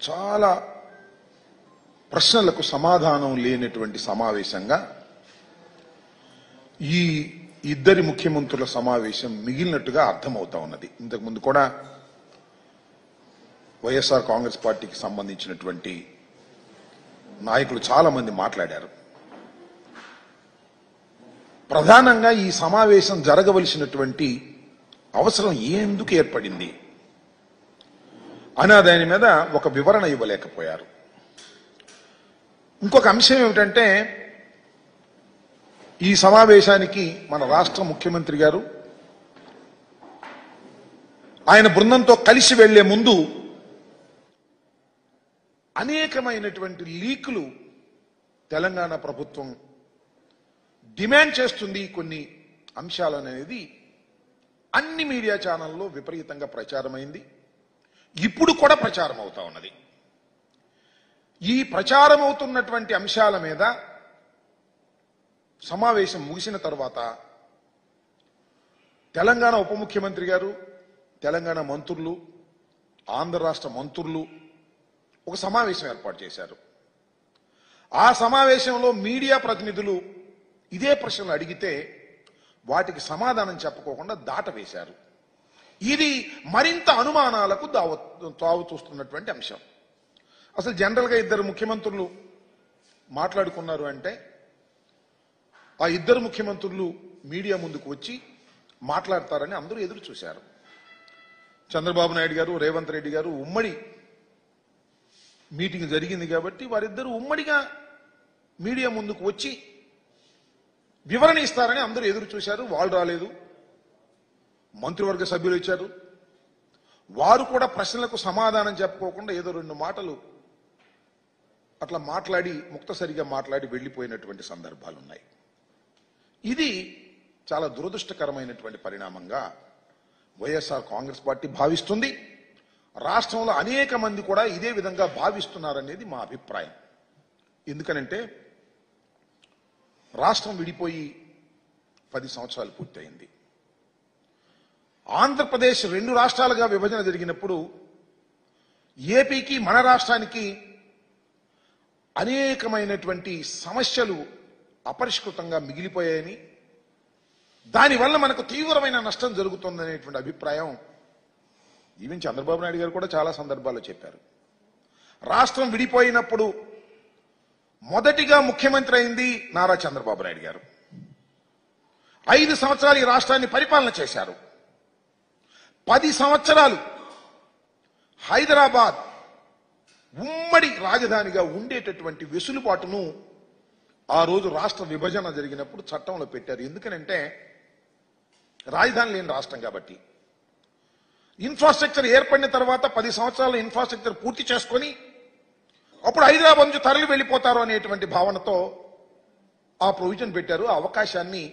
చాలా ప్రశ్నలకు సమాధానం లేనటువంటి సమావేశంగా ఈ ఇద్దరి ముఖ్యమంత్రుల సమావేశం మిగిలినట్టుగా అర్థమవుతా ఉన్నది. ఇంతకు ముందు కూడా వైఎస్ఆర్ కాంగ్రెస్ పార్టీకి సంబంధించినటువంటి నాయకులు చాలా మంది మాట్లాడారు. ప్రధానంగా ఈ సమావేశం జరగవలసినటువంటి అవసరం ఎందుకు ఏర్పడింది అనే దాని మీద ఒక వివరణ ఇవ్వలేకపోయారు. ఇంకొక అంశం ఏమిటంటే, ఈ సమావేశానికి మన రాష్ట్ర ముఖ్యమంత్రి గారు ఆయన బృందంతో కలిసి వెళ్లే ముందు అనేకమైనటువంటి లీకులు తెలంగాణ ప్రభుత్వం డిమాండ్ చేస్తుంది కొన్ని అంశాలనేది అన్ని మీడియా ఛానల్లో విపరీతంగా ప్రచారమైంది. ఇప్పుడు కూడా ప్రచారం అవుతా ఉన్నది. ఈ ప్రచారం అవుతున్నటువంటి అంశాల మీద సమావేశం ముగిసిన తర్వాత తెలంగాణ ఉప ముఖ్యమంత్రి గారు, తెలంగాణ మంత్రులు, ఆంధ్ర రాష్ట్ర మంత్రులు ఒక సమావేశం ఏర్పాటు చేశారు. ఆ సమావేశంలో మీడియా ప్రతినిధులు ఇదే ప్రశ్నలు అడిగితే వాటికి సమాధానం చెప్పుకోకుండా దాటవేశారు. ఇది మరింత అనుమానాలకు తావు చూస్తున్నటువంటి అంశం. అసలు జనరల్గా ఇద్దరు ముఖ్యమంత్రులు మాట్లాడుకున్నారు అంటే ఆ ఇద్దరు ముఖ్యమంత్రులు మీడియా ముందుకు వచ్చి మాట్లాడతారని అందరూ ఎదురు చూశారు. చంద్రబాబు నాయుడు గారు, రేవంత్ రెడ్డి గారు ఉమ్మడి మీటింగ్ జరిగింది కాబట్టి వారిద్దరూ ఉమ్మడిగా మీడియా ముందుకు వచ్చి వివరణ ఇస్తారని అందరూ ఎదురు చూశారు. వాళ్ళు రాలేదు. మంత్రివర్గ సభ్యులు ఇచ్చారు. వారు కూడా ప్రశ్నలకు సమాధానం చెప్పుకోకుండా ఏదో రెండు మాటలు అట్లా మాట్లాడి ముక్తసరిగా మాట్లాడి వెళ్లిపోయినటువంటి సందర్భాలు ఉన్నాయి. ఇది చాలా దురదృష్టకరమైనటువంటి పరిణామంగా వైఎస్ఆర్ కాంగ్రెస్ పార్టీ భావిస్తుంది. రాష్ట్రంలో అనేక మంది కూడా ఇదే విధంగా భావిస్తున్నారనేది మా అభిప్రాయం. ఎందుకనంటే రాష్ట్రం విడిపోయి 10 సంవత్సరాలు పూర్తయింది. ఆంధ్రప్రదేశ్ 2 రాష్ట్రాలుగా విభజన జరిగినప్పుడు ఏపీకి మన రాష్ట్రానికి అనేకమైనటువంటి సమస్యలు అపరిష్కృతంగా మిగిలిపోయాయని, దానివల్ల మనకు తీవ్రమైన నష్టం జరుగుతుందనేటువంటి అభిప్రాయం ఈవెన్ చంద్రబాబు నాయుడు గారు కూడా చాలా సందర్భాల్లో చెప్పారు. రాష్ట్రం విడిపోయినప్పుడు మొదటిగా ముఖ్యమంత్రి అయింది నారా చంద్రబాబు నాయుడు గారు. 5 సంవత్సరాలు ఈ రాష్ట్రాన్ని పరిపాలన చేశారు. 10 సంవత్సరాలు హైదరాబాద్ ఉమ్మడి రాజధానిగా ఉండేటటువంటి వెసులుబాటును ఆ రోజు రాష్ట్ర విభజన జరిగినప్పుడు చట్టంలో పెట్టారు. ఎందుకనంటే రాజధాని లేని రాష్ట్రం కాబట్టి. ఇన్ఫ్రాస్ట్రక్చర్ ఏర్పడిన తర్వాత 10 సంవత్సరాల ఇన్ఫ్రాస్ట్రక్చర్ పూర్తి చేసుకొని అప్పుడు హైదరాబాద్ నుంచి తరలి వెళ్ళిపోతారు అనేటువంటి భావనతో ఆ ప్రొవిజన్ పెట్టారు. ఆ అవకాశాన్ని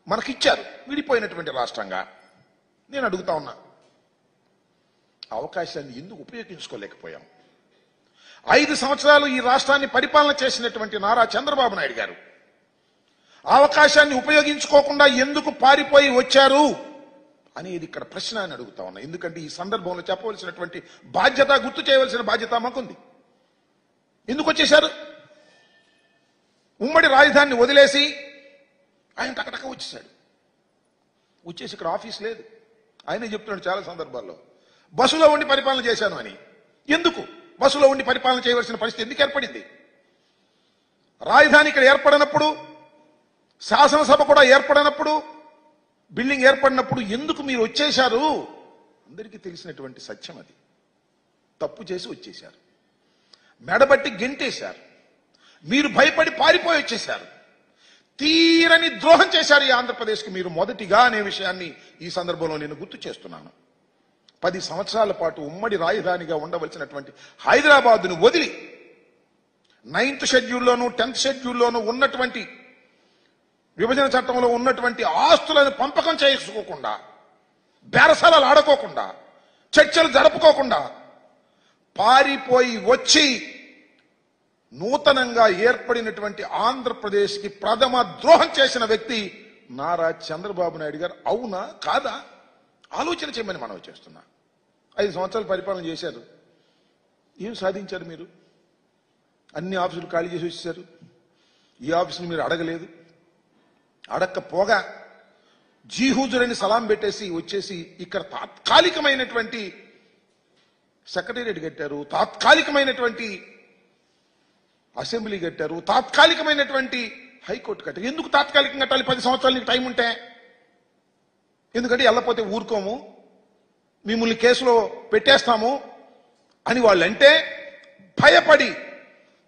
మనకిచ్చారు విడిపోయినటువంటి రాష్ట్రంగా. నేను అడుగుతా ఉన్నా, అవకాశాన్ని ఎందుకు ఉపయోగించుకోలేకపోయాం? 5 సంవత్సరాలు ఈ రాష్ట్రాన్ని పరిపాలన చేసినటువంటి నారా చంద్రబాబు నాయుడు గారు అవకాశాన్ని ఉపయోగించుకోకుండా ఎందుకు పారిపోయి వచ్చారు అనేది ఇక్కడ ప్రశ్న అని అడుగుతా ఉన్నా. ఎందుకంటే ఈ సందర్భంలో చెప్పవలసినటువంటి బాధ్యత, గుర్తు చేయవలసిన బాధ్యత మాకుంది. ఎందుకు వచ్చేశారు? ఉమ్మడి రాజధానిని వదిలేసి ఆయన టకటక వచ్చేసాడు. వచ్చేసి ఇక్కడ ఆఫీస్ లేదు. ఆయనే చెప్తున్నాడు చాలా సందర్భాల్లో, బస్సులో ఉండి పరిపాలన చేశాను అని. ఎందుకు బస్సులో ఉండి పరిపాలన చేయవలసిన పరిస్థితి ఎందుకు ఏర్పడింది? రాజధాని ఇక్కడ ఏర్పడినప్పుడు, శాసనసభ కూడా ఏర్పడినప్పుడు, బిల్డింగ్ ఏర్పడినప్పుడు ఎందుకు మీరు వచ్చేశారు? అందరికీ తెలిసినటువంటి సత్యం అది. తప్పు చేసి వచ్చేశారు. మెడబట్టి గెంటేశారు. మీరు భయపడి పారిపోయి వచ్చేశారు. తీరని ద్రోహం చేశారు ఈ ఆంధ్రప్రదేశ్కి మీరు మొదటిగా అనే విషయాన్ని ఈ సందర్భంలో నేను గుర్తు చేస్తున్నాను. 10 సంవత్సరాల పాటు ఉమ్మడి రాజధానిగా ఉండవలసినటువంటి హైదరాబాద్ను వదిలి 9th షెడ్యూల్లోనూ 10th షెడ్యూల్లోనూ ఉన్నటువంటి విభజన చట్టంలో ఉన్నటువంటి ఆస్తులను పంపకం చేసుకోకుండా, బేరసాలలు ఆడుకోకుండా, చర్చలు జరుపుకోకుండా పారిపోయి వచ్చి నూతనంగా ఏర్పడినటువంటి ఆంధ్రప్రదేశ్కి ప్రథమ ద్రోహం చేసిన వ్యక్తి నారా చంద్రబాబు నాయుడు గారు. అవునా కాదా ఆలోచన చేయమని మనం చేస్తున్నా. 5 సంవత్సరాలు పరిపాలన చేశారు. ఏం సాధించారు మీరు? అన్ని ఆఫీసులు ఖాళీ చేసి వచ్చేసారు. ఈ ఆఫీసుని మీరు అడగలేదు. అడగకపోగా జీహూజురని సలాం పెట్టేసి వచ్చేసి ఇక్కడ తాత్కాలికమైనటువంటి సెక్రటేరియట్ కట్టారు, తాత్కాలికమైనటువంటి అసెంబ్లీ కట్టారు, తాత్కాలికమైనటువంటి హైకోర్టు కట్టారు. ఎందుకు తాత్కాలికంగా కట్టాలి? 10 సంవత్సరాలు నీకు టైం ఉంటే. ఎందుకంటే వెళ్ళపోతే ఊరుకోము, మిమ్మల్ని కేసులో పెట్టేస్తాము అని వాళ్ళంటే భయపడి,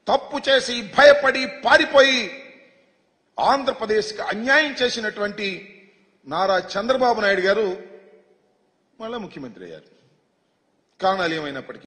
తప్పు చేసి భయపడి పారిపోయి ఆంధ్రప్రదేశ్కి అన్యాయం చేసినటువంటి నారా చంద్రబాబు నాయుడు గారు మళ్ళా ముఖ్యమంత్రి అయ్యారు. కారణాలు ఏమైనప్పటికీ